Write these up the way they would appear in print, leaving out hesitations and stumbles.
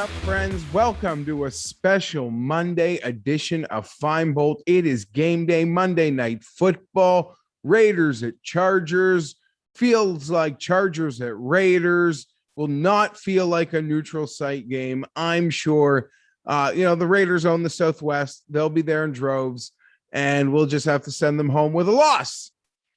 up, friends? Welcome to a special Monday edition of Fienbolt. It is game day, Monday Night Football. Raiders at Chargers. Feels like Chargers at Raiders. Will not feel like a neutral site game, I'm sure. The Raiders own the Southwest. They'll be there in droves, and we'll just have to send them home with a loss.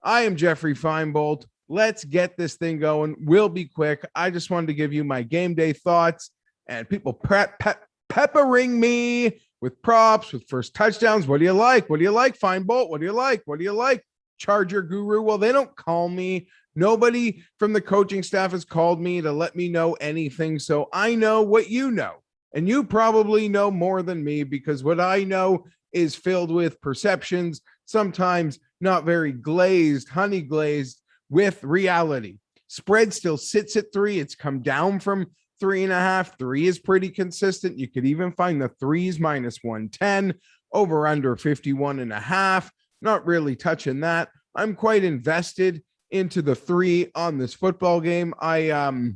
I am Geoffrey Fienbolt. Let's get this thing going. We'll be quick. I just wanted to give you my game day thoughts, and people peppering me with props, with first touchdowns. What do you like? What do you like, Fienbolt? What do you like? What do you like, Charger Guru? Well, they don't call me. Nobody from the coaching staff has called me to let me know anything. So I know what you know, and you probably know more than me, because what I know is filled with perceptions, sometimes not very glazed, honey glazed, with reality. Spread still sits at 3. It's come down from 3.5. 3 is pretty consistent. You could even find the 3s minus 110, over under 51.5. Not really touching that. I'm quite invested into the 3 on this football game. If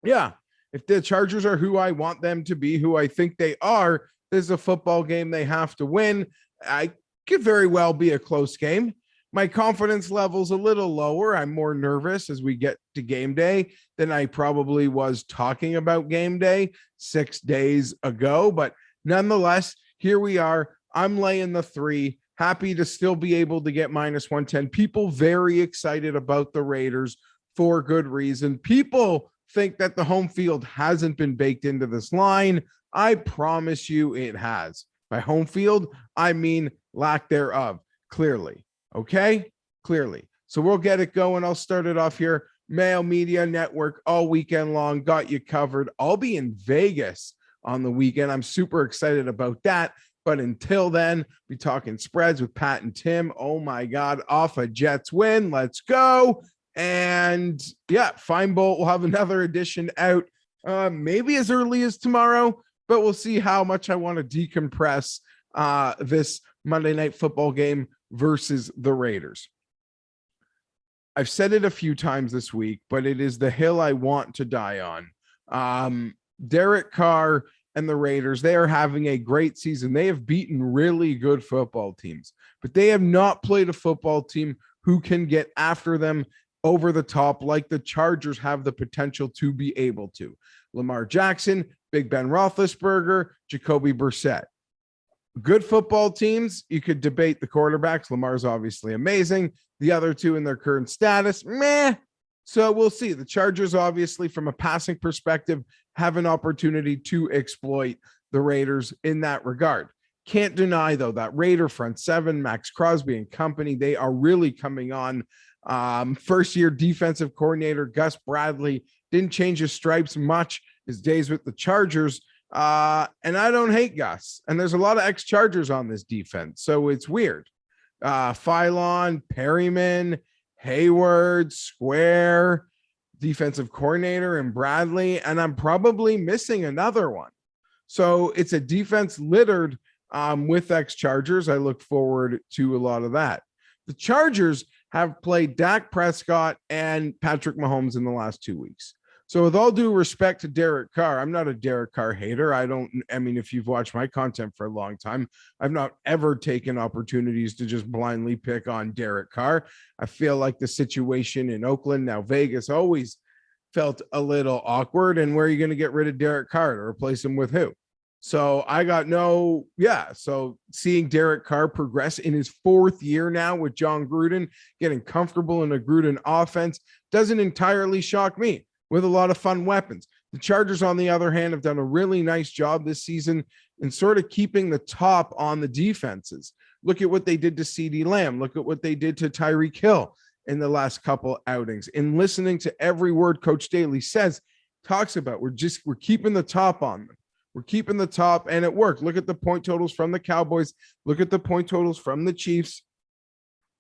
the Chargers are who I want them to be, who I think they are, this is a football game they have to win. I could very well be a close game. My confidence level's a little lower. I'm more nervous as we get to game day than I probably was talking about game day 6 days ago. But nonetheless, here we are. I'm laying the 3. Happy to still be able to get minus 110. People very excited about the Raiders for good reason. People think that the home field hasn't been baked into this line. I promise you it has. By home field, I mean lack thereof, clearly. Okay? Clearly. So we'll get it going. I'll start it off here. Mayo Media Network all weekend long. Got you covered. I'll be in Vegas on the weekend. I'm super excited about that. But until then, be talking spreads with Pat and Tim. Oh my God, off a Jets win. Let's go. And yeah, Fienbolt will have another edition out maybe as early as tomorrow, but we'll see how much I want to decompress this Monday Night Football game versus the Raiders. I've said it a few times this week, but it is the hill I want to die on. Derek Carr and the Raiders, they are having a great season. They have beaten really good football teams, but they have not played a football team who can get after them over the top like the Chargers have the potential to be able to. Lamar Jackson, Big Ben Roethlisberger, Jacoby Brissett. Good football teams. You could debate the quarterbacks. Lamar's obviously amazing. The other two in their current status, meh. So we'll see. The Chargers, obviously, from a passing perspective, have an opportunity to exploit the Raiders in that regard. Can't deny, though, that Raider front seven, Max Crosby and company, they are really coming on. First-year defensive coordinator Gus Bradley didn't change his stripes much his days with the Chargers. And I don't hate Gus. And there's a lot of ex-Chargers on this defense, so it's weird. Phylon, Perryman, Hayward, Square, defensive coordinator, and Bradley, and I'm probably missing another one. So it's a defense littered with ex-Chargers. I look forward to a lot of that. The Chargers have played Dak Prescott and Patrick Mahomes in the last 2 weeks. So with all due respect to Derek Carr, I'm not a Derek Carr hater. I mean, if you've watched my content for a long time, I've not ever taken opportunities to just blindly pick on Derek Carr. I feel like the situation in Oakland, now Vegas, always felt a little awkward. And where are you going to get rid of Derek Carr to replace him with who? So so seeing Derek Carr progress in his 4th year now with John Gruden, getting comfortable in a Gruden offense, doesn't entirely shock me. With a lot of fun weapons. The Chargers, on the other hand, have done a really nice job this season in sort of keeping the top on the defenses. Look at what they did to CeeDee Lamb. Look at what they did to Tyreek Hill in the last couple outings. In listening to every word Coach Daly says, talks about, we're keeping the top on them. We're keeping the top, and it worked. Look at the point totals from the Cowboys. Look at the point totals from the Chiefs.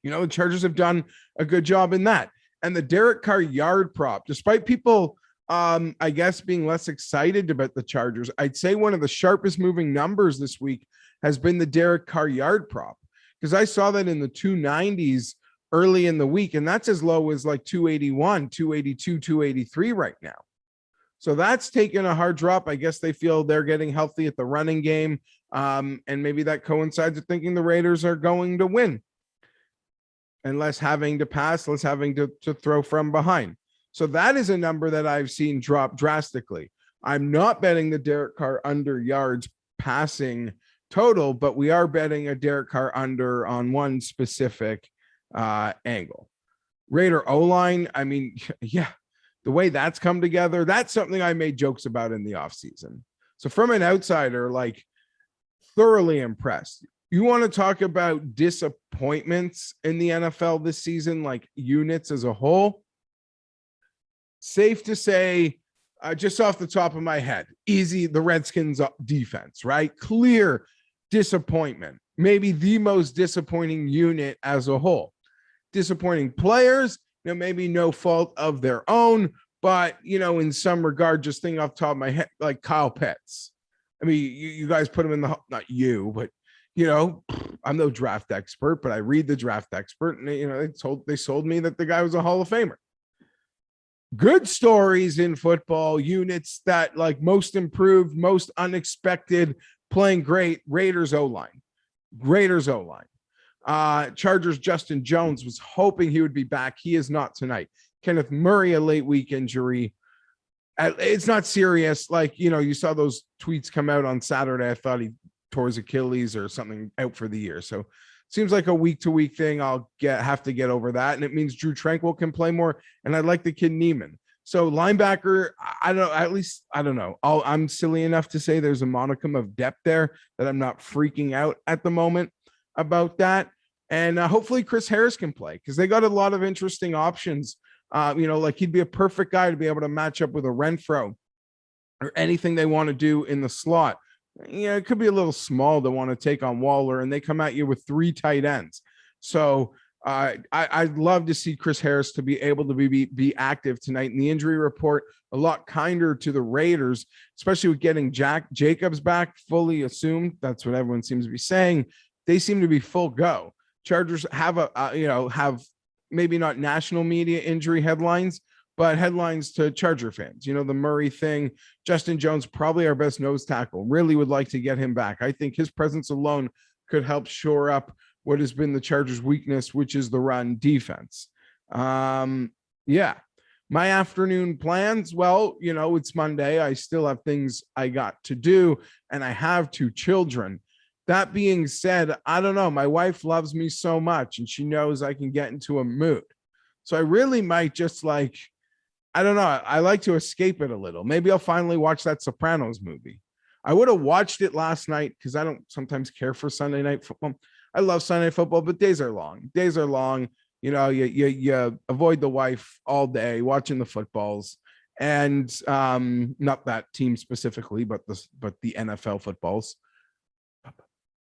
The Chargers have done a good job in that. And the Derek Carr yard prop, despite people, I guess, being less excited about the Chargers, I'd say one of the sharpest moving numbers this week has been the Derek Carr yard prop, because I saw that in the 290s early in the week, and that's as low as like 281, 282, 283 right now. So that's taken a hard drop. I guess they feel they're getting healthy at the running game. And maybe that coincides with thinking the Raiders are going to win and less having to pass, less having to throw from behind. So that is a number that I've seen drop drastically. I'm not betting the Derek Carr under yards passing total, but we are betting a Derek Carr under on one specific angle. Raider O-line, I mean, yeah, the way that's come together, that's something I made jokes about in the offseason. So from an outsider, like, thoroughly impressed. You want to talk about disappointments in the NFL this season, like units as a whole? Safe to say, just off the top of my head, easy, the Redskins defense, right? Clear disappointment. Maybe the most disappointing unit as a whole. Disappointing players, maybe no fault of their own, but, in some regard, just thinking off the top of my head, like Kyle Pitts. I mean, you guys put him in the, not you, but, I'm no draft expert, but I read the draft expert, and, they sold me that the guy was a Hall of Famer. Good stories in football, units that like most improved, most unexpected, playing great. Raiders O-line. Chargers Justin Jones, was hoping he would be back. He is not tonight. Kenneth Murray, a late week injury. It's not serious. Like, you saw those tweets come out on Saturday. I thought he tore his Achilles or something, out for the year. So seems like a week-to-week thing. I'll have to get over that. And it means Drew Tranquill can play more. And I like the kid Neiman. So linebacker, I don't know. I'm silly enough to say there's a modicum of depth there that I'm not freaking out at the moment about that. And hopefully Chris Harris can play, because they got a lot of interesting options. Like he'd be a perfect guy to be able to match up with a Renfro or anything they want to do in the slot. It could be a little small to want to take on Waller, and they come at you with 3 tight ends. So I'd love to see Chris Harris to be able to be active tonight. And the injury report, a lot kinder to the Raiders, especially with getting Jack Jacobs back, fully assumed. That's what everyone seems to be saying. They seem to be full go. Chargers have have maybe not national media injury headlines, but headlines to Charger fans. The Murray thing. Justin Jones, probably our best nose tackle. Really would like to get him back. I think his presence alone could help shore up what has been the Chargers' weakness, which is the run defense. Yeah. My afternoon plans, well, it's Monday. I still have things I got to do, and I have 2 children. That being said, I don't know. My wife loves me so much, and she knows I can get into a mood. So I really might just I don't know. I like to escape it a little. Maybe I'll finally watch that Sopranos movie. I would have watched it last night because I don't sometimes care for Sunday night football. I love Sunday night football, but days are long. You avoid the wife all day watching the footballs, and not that team specifically, but the NFL footballs.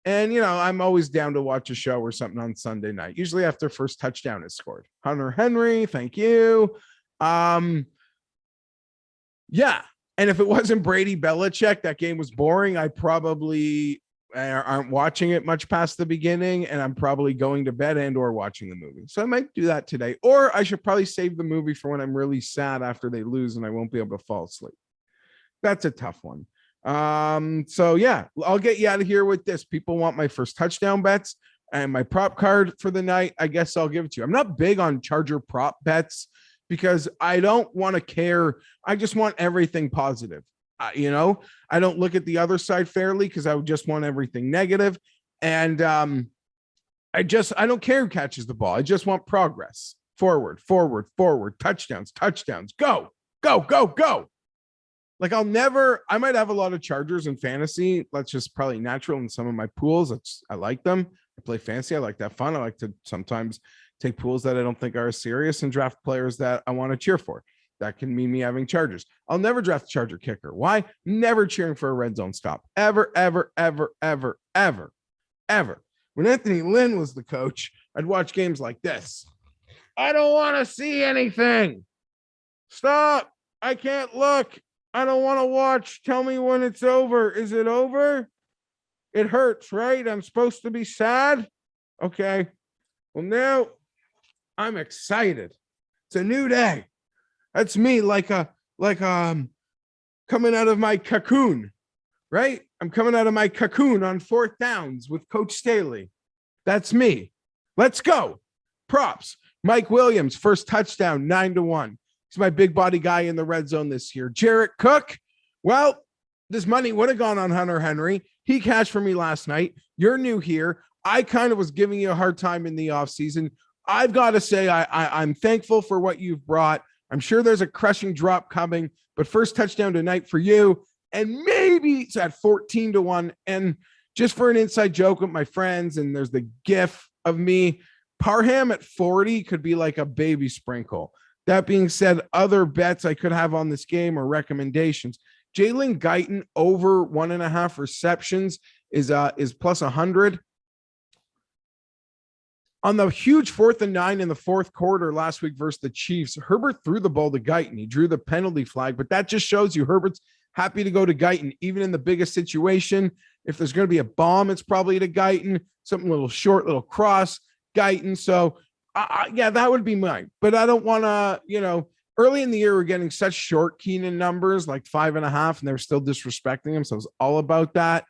And, I'm always down to watch a show or something on Sunday night, usually after first touchdown is scored. Hunter Henry, thank you. Yeah. And if it wasn't Brady Belichick, that game was boring. I probably aren't watching it much past the beginning, and I'm probably going to bed and or watching the movie. So I might do that today, or I should probably save the movie for when I'm really sad after they lose and I won't be able to fall asleep. That's a tough one. So yeah, I'll get you out of here with this. People want my first touchdown bets and my prop card for the night. I guess I'll give it to you. I'm not big on Charger prop bets because I don't want to care. I just want everything positive. I don't look at the other side fairly because I would just want everything negative. And I don't care who catches the ball. I just want progress. Forward, touchdowns, go. Like I might have a lot of Chargers in fantasy. That's just probably natural in some of my pools. I like them. I play fantasy. I like that fun. I like to sometimes take pools that I don't think are serious and draft players that I want to cheer for. That can mean me having Chargers. I'll never draft a Charger kicker. Why? Never cheering for a red zone stop. Ever. When Anthony Lynn was the coach, I'd watch games like this. I don't want to see anything. Stop. I can't look. I don't want to watch. Tell me when it's over. Is it over? It hurts, right? I'm supposed to be sad. Okay. Well, now I'm excited. It's a new day. That's me, like coming out of my cocoon, right? I'm coming out of my cocoon on fourth downs with Coach Staley. That's me. Let's go. Props. Mike Williams, first touchdown, 9-1. He's my big body guy in the red zone this year. Jarrett Cook, well, this money would have gone on Hunter Henry. He cashed for me last night. You're new here. I kind of was giving you a hard time in the offseason. I've got to say I'm thankful for what you've brought. I'm sure there's a crushing drop coming, but first touchdown tonight for you. And maybe it's at 14-1. And just for an inside joke with my friends, and there's the gif of me, Parham at 40 could be like a baby sprinkle. That being said, other bets I could have on this game or recommendations. Jalen Guyton over 1.5 receptions is plus 100. On the huge 4th and 9 in the fourth quarter last week versus the Chiefs, Herbert threw the ball to Guyton. He drew the penalty flag, but that just shows you Herbert's happy to go to Guyton, even in the biggest situation. If there's going to be a bomb, it's probably to Guyton, something a little short, little cross, Guyton. So, yeah, that would be mine. But I don't want to, early in the year, we're getting such short Keenan numbers, like 5.5, and they're still disrespecting him. So it's all about that.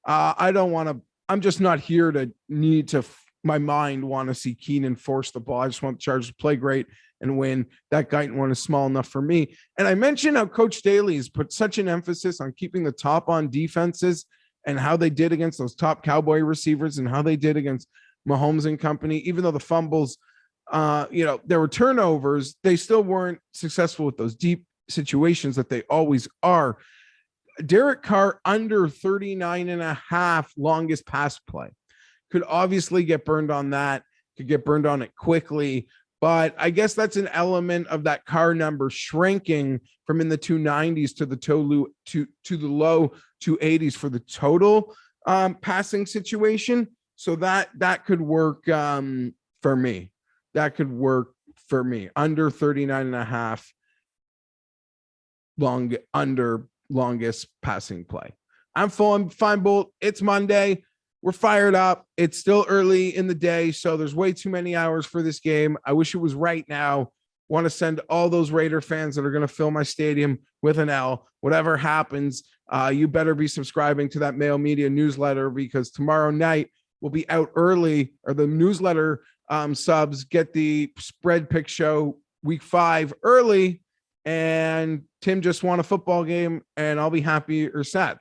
I don't want to, I'm just not here to need to, my mind want to see Keenan force the ball. I just want the Chargers to play great and win. That Guyton one is small enough for me. And I mentioned how Coach Staley has put such an emphasis on keeping the top on defenses and how they did against those top Cowboy receivers and how they did against Mahomes and company. Even though the fumbles, there were turnovers, they still weren't successful with those deep situations that they always are. Derek Carr under 39.5 longest pass play. Could obviously get burned on that, could get burned on it quickly. But I guess that's an element of that Carr number shrinking from in the 290s to the low 280s for the total passing situation. So that could work for me. That could work for me. Under 39.5 under longest passing play. I'm Fienbolt. It's Monday. We're fired up. It's still early in the day, so there's way too many hours for this game. I wish it was right now. Want to send all those Raider fans that are going to fill my stadium with an L. Whatever happens, you better be subscribing to that Mayo Media newsletter, because tomorrow night we'll be out early, or the newsletter subs get the Spread Pick Show week 5 early, and Tim just won a football game, and I'll be happy or sad.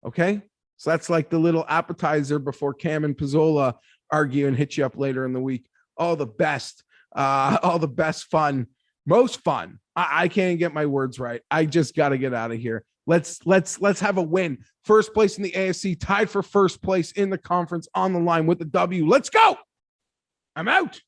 Okay? So that's like the little appetizer before Cam and Pizzola argue and hit you up later in the week. All the best fun, most fun. I can't get my words right. I just got to get out of here. Let's have a win. First place in the AFC, tied for first place in the conference on the line with the W. Let's go. I'm out.